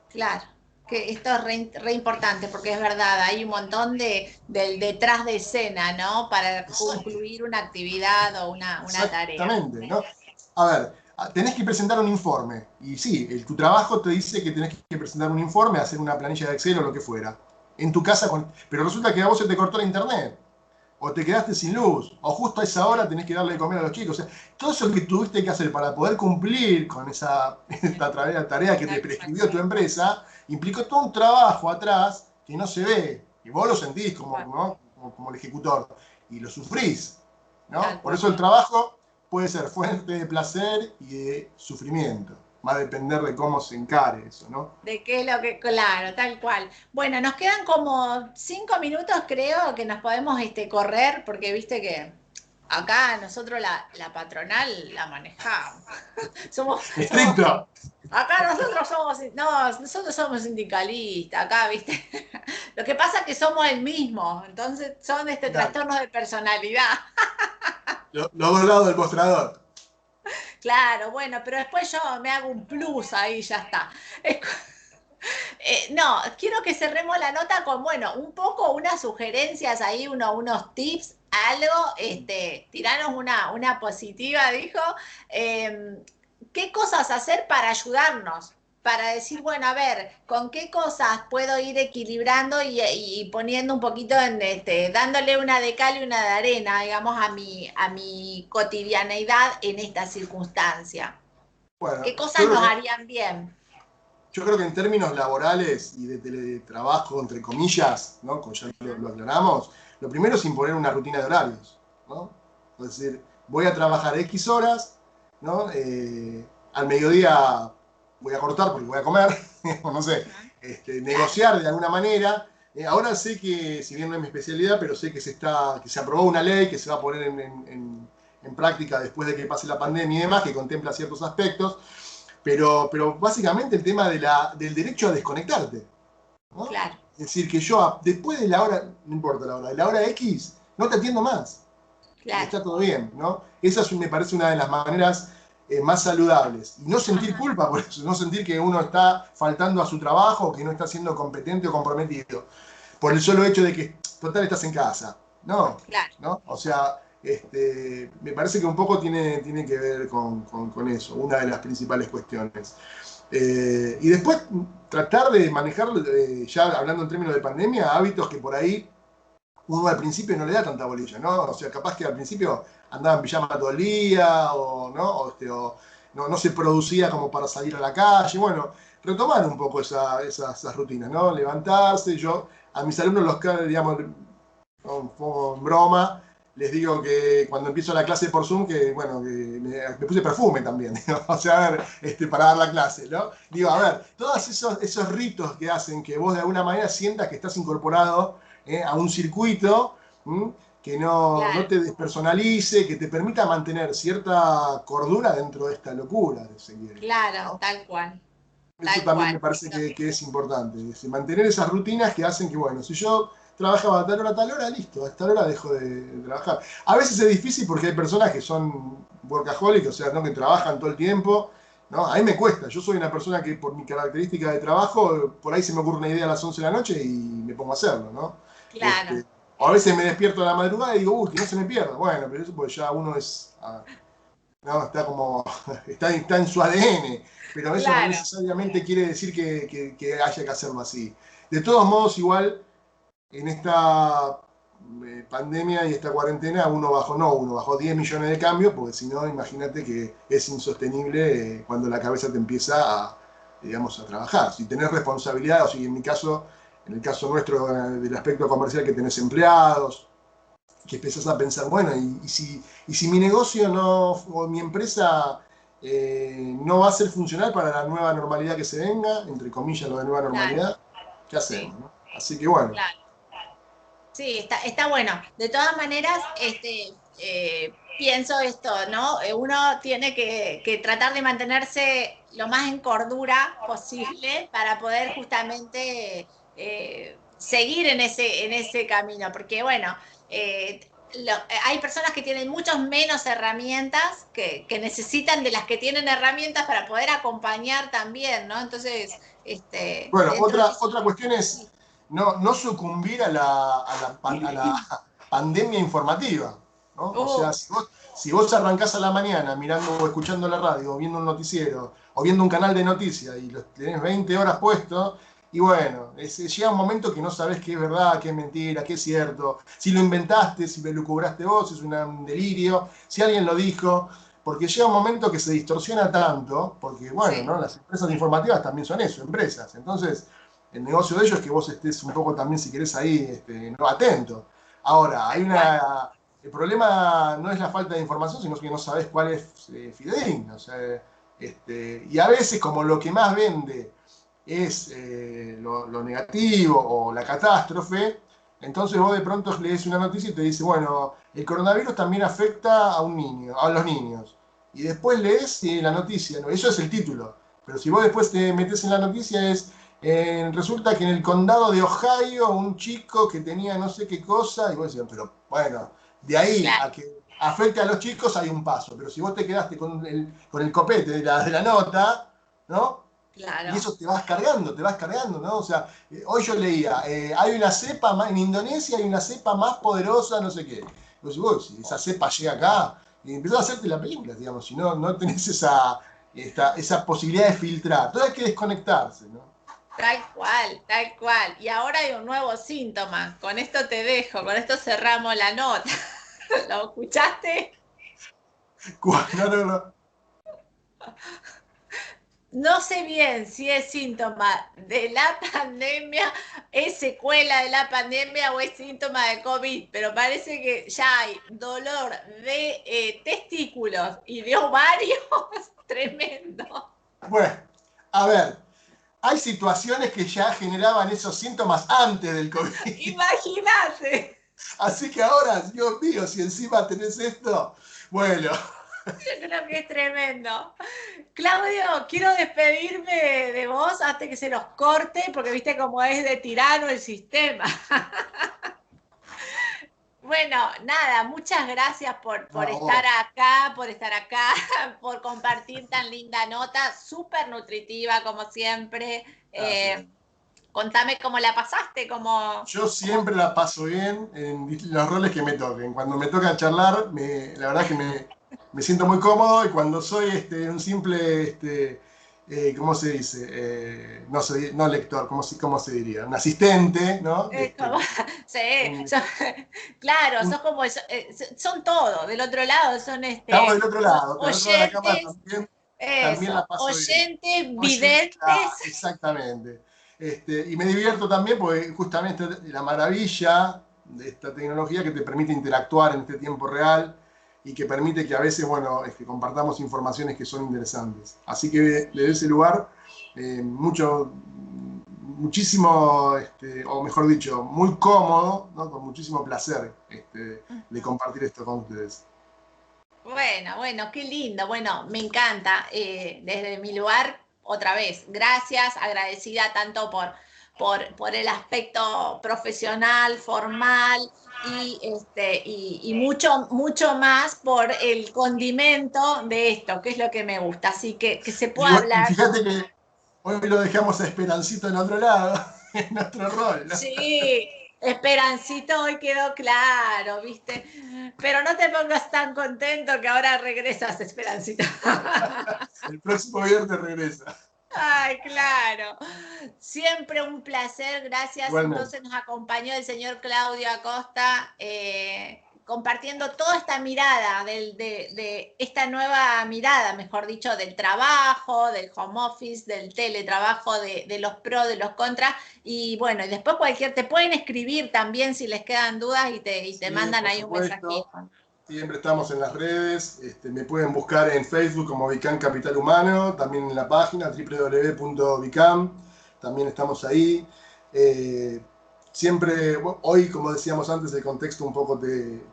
Claro, que esto es re importante porque es verdad, hay un montón del detrás de escena, ¿no? Para Exacto. concluir una actividad o una tarea. Exactamente, ¿no? A ver, tenés que presentar un informe. Y sí, tu trabajo te dice que tenés que presentar un informe, hacer una planilla de Excel o lo que fuera. En tu casa, pero resulta que a vos se te cortó la internet. O te quedaste sin luz. O justo a esa hora tenés que darle de comer a los chicos. O sea, todo eso que tuviste que hacer para poder cumplir con esta tarea que te Tal cual. prescribió tu empresa, implicó todo un trabajo atrás que no se ve. Y vos lo sentís Tal como, cual. ¿no? como el ejecutor. Y lo sufrís. ¿No? Tal Por cual. eso el trabajo puede ser fuente de placer y de sufrimiento. Va a depender de cómo se encare eso, ¿no? De qué es lo que, claro, tal cual. Bueno, nos quedan como 5 minutos, creo, que nos podemos correr, porque viste que acá nosotros la patronal la manejamos. Somos, Estricto. acá nosotros somos, no, nosotros somos sindicalistas, acá, ¿viste? Lo que pasa es que somos el mismo, entonces son Claro. trastornos de personalidad. Los dos lados del mostrador. Claro, bueno, pero después yo me hago un plus ahí, ya está. Es no, quiero que cerremos la nota con, bueno, un poco unas sugerencias ahí, unos tips, algo, tiranos una positiva, dijo. Eh, ¿Qué cosas hacer para ayudarnos? Para decir, bueno, a ver, ¿con qué cosas puedo ir equilibrando y poniendo un poquito dándole una de cal y una de arena, digamos, a mi cotidianeidad en esta circunstancia? Bueno, ¿Qué cosas nos harían bien? yo creo que en términos laborales y de teletrabajo, entre comillas, ¿no? Como ya lo aclaramos, lo primero es imponer una rutina de horarios, ¿no? Es decir, voy a trabajar X horas, ¿no? Al mediodía voy a cortar porque voy a comer, o no sé, Claro. negociar de alguna manera. Ahora sé que, si bien no es mi especialidad, pero sé que se aprobó una ley que se va a poner en práctica después de que pase la pandemia y demás, que contempla ciertos aspectos. Pero básicamente el tema del derecho a desconectarte, ¿no? Claro, Es decir, que yo después de la hora, no importa la hora, de la hora X, no te atiendo más. Y claro, está todo bien, ¿no? Esa me parece una de las maneras más saludables. Y no sentir Ajá. culpa por eso, no sentir que uno está faltando a su trabajo, que no está siendo competente o comprometido, por el solo hecho de que, total, estás en casa. No, Claro. ¿no? O sea, me parece que un poco tiene que ver con eso, una de las principales cuestiones. Y después tratar de manejar, ya hablando en términos de pandemia, hábitos que por ahí uno al principio no le da tanta bolilla, ¿no? O sea, capaz que al principio andaba en pijama todo el día, o no, o no se producía como para salir a la calle. Bueno, retomar un poco esas rutinas, ¿no? Levantarse, yo a mis alumnos digamos, un poco en broma, les digo que cuando empiezo la clase por Zoom, que bueno, que me puse perfume también, ¿no? O sea, a ver, para dar la clase, ¿no? Digo, a ver, todos esos ritos que hacen que vos de alguna manera sientas que estás incorporado a un circuito, ¿m? Que no Claro, te despersonalice, que te permita mantener cierta cordura dentro de esta locura, si se quiere, claro, ¿no? tal cual, Eso tal también cual. me parece que es importante, mantener esas rutinas que hacen que, bueno, si yo trabajaba a tal hora, listo, a tal hora dejo de trabajar. A veces es difícil porque hay personas que son workaholic, o sea, ¿no? Que trabajan todo el tiempo, ¿no? A mí me cuesta, yo soy una persona que por mi característica de trabajo, por ahí se me ocurre una idea a las 11 de la noche y me pongo a hacerlo, ¿no? Claro, Este, o a veces me despierto a la madrugada y digo, uy, que no se me pierda. Bueno, pero eso porque ya uno es, ¿no? Está como, está en su ADN, pero eso no claro. necesariamente quiere decir que haya que hacerlo así. De todos modos, igual, en esta pandemia y esta cuarentena, uno bajó 10 millones de cambios, porque si no, imagínate que es insostenible cuando la cabeza te empieza digamos, a trabajar. Si tenés responsabilidad, o si en mi caso, en el caso nuestro del aspecto comercial, que tenés empleados, que empezás a pensar, bueno, y si mi negocio no, o mi empresa no va a ser funcional para la nueva normalidad que se venga, entre comillas lo de nueva Claro, normalidad, ¿qué sí, hacemos? ¿No? Así que bueno, claro. Sí, está bueno. De todas maneras, pienso esto, ¿no? Uno tiene que tratar de mantenerse lo más en cordura posible para poder justamente seguir en ese camino. Porque, bueno, hay personas que tienen muchas menos herramientas que necesitan de las que tienen herramientas para poder acompañar también, ¿no? Entonces, bueno, dentro de otra eso, cuestión es no sucumbir a la pandemia informativa, ¿no? O sea, uh, si vos arrancás a la mañana mirando o escuchando la radio, o viendo un noticiero, o viendo un canal de noticias y los tenés 20 horas puestos, y bueno, llega un momento que no sabés qué es verdad, qué es mentira, qué es cierto, si lo inventaste, si lo lucubraste vos, es un delirio, si alguien lo dijo, porque llega un momento que se distorsiona tanto, porque bueno, sí, ¿no? Las empresas informativas también son eso, empresas. Entonces, el negocio de ellos es que vos estés un poco también, si querés, ahí no atento. Ahora, tal cual. el problema no es la falta de información, sino que no sabés cuál es fidedigna. O sea, y a veces, como lo que más vende es lo negativo o la catástrofe, entonces vos de pronto lees una noticia y te dice, bueno, el coronavirus también afecta a un niño, a los niños. Y después lees la noticia, ¿no? Eso es el título. Pero si vos después te metes en la noticia resulta que en el condado de Ohio un chico que tenía no sé qué cosa, y vos decís, pero bueno, de ahí Claro, a que afecte a los chicos hay un paso. Pero si vos te quedaste con el copete de la nota, ¿no? Y claro, eso te vas cargando, ¿no? O sea, hoy yo leía, hay una cepa en Indonesia, hay una cepa más poderosa, no sé qué. Y vos, si esa cepa llega acá, y empezás a hacerte la película, digamos, si no tenés esa posibilidad de filtrar. Todo hay que desconectarse, ¿no? tal cual, tal cual. Y ahora hay un nuevo síntoma. Con esto te dejo, con esto cerramos la nota. ¿Lo escuchaste? No, no, no. No sé bien si es síntoma de la pandemia, es secuela de la pandemia o es síntoma de COVID, pero parece que ya hay dolor de testículos y de ovarios tremendo. Bueno, a ver, hay situaciones que ya generaban esos síntomas antes del COVID. Imagínate. Así que ahora, Dios mío, si encima tenés esto, bueno. Yo creo que es tremendo. Claudio, quiero despedirme de vos hasta que se nos corte, porque viste cómo es de tirano el sistema. Bueno, nada, muchas gracias por No, estar vos. acá, por compartir tan linda nota, súper nutritiva como siempre. Gracias. Contame cómo la pasaste, Yo cómo... siempre la paso bien en los roles que me toquen. Cuando me toca charlar, la verdad que me siento muy cómodo y cuando soy un simple, ¿cómo se dice? No, no lector, cómo se diría? Un asistente, ¿no? como- sí, Un- claro, un- sos como, son todo, del otro lado son estamos del otro lado, pero del otro lado de la cámara oyentes, también eso, la paso bien. oyentes, Oye, videntes. exactamente. Y me divierto también porque justamente la maravilla de esta tecnología que te permite interactuar en este tiempo real y que permite que a veces, bueno, compartamos informaciones que son interesantes. Así que desde ese lugar, muchísimo, o mejor dicho, muy cómodo, ¿no? Con muchísimo placer de compartir esto con ustedes. Bueno, bueno, qué lindo. Bueno, me encanta. Desde mi lugar, otra vez, gracias, agradecida tanto por el aspecto profesional, formal y mucho, mucho más por el condimento de esto, que es lo que me gusta. Así que se pueda Y hablar. fíjate que hoy lo dejamos a Esperancito en otro lado, en otro rol, ¿no? Sí, Esperancito hoy quedó claro, ¿viste? Pero no te pongas tan contento que ahora regresas, Esperancito. El próximo viernes regresa. Ay, claro. Siempre un placer. Gracias. Igualmente. Entonces nos acompañó el señor Claudio Acosta compartiendo toda esta mirada de esta nueva mirada, mejor dicho, del trabajo, del home office, del teletrabajo, de los pros, de los contras. Y bueno, y después te pueden escribir también si les quedan dudas y te Sí, mandan por ahí un supuesto. mensajito. Siempre estamos en las redes. Me pueden buscar en Facebook como Vicam Capital Humano, también en la página www.vicam. También estamos ahí. Eh, Siempre, bueno, hoy, como decíamos antes, el contexto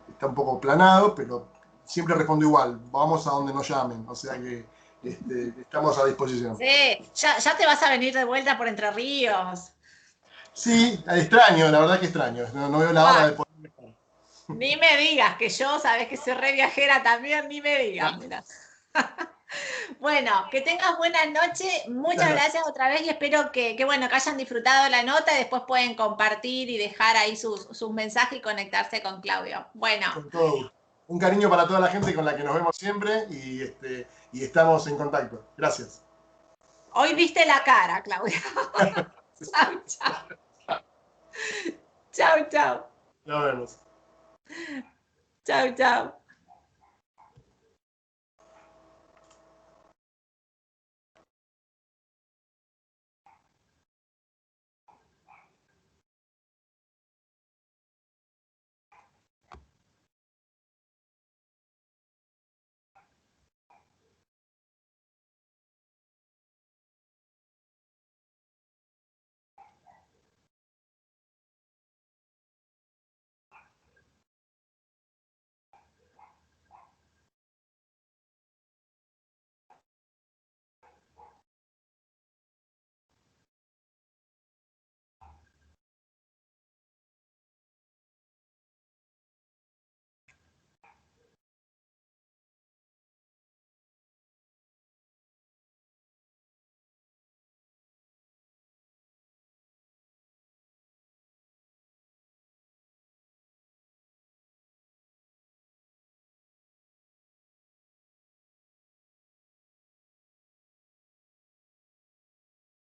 está un poco planado, pero siempre respondo igual. Vamos a donde nos llamen. O sea que estamos a disposición. Sí, ya te vas a venir de vuelta por Entre Ríos. Sí, extraño, la verdad que extraño. No veo la hora Ah, de poder viajar. ni me digas que yo, sabes que soy re viajera también, ni me digas, Muchas mira. Bueno, que tengas buena noche, muchas gracias gracias. otra vez y espero bueno, que hayan disfrutado la nota y después pueden compartir y dejar ahí sus mensajes y conectarse con Claudio. Bueno, Con todo gusto. Un cariño para toda la gente con la que nos vemos siempre y estamos en contacto. Gracias. hoy viste la cara, Claudio. Chau, chau. Chau, chau. Nos vemos. Chau, chau.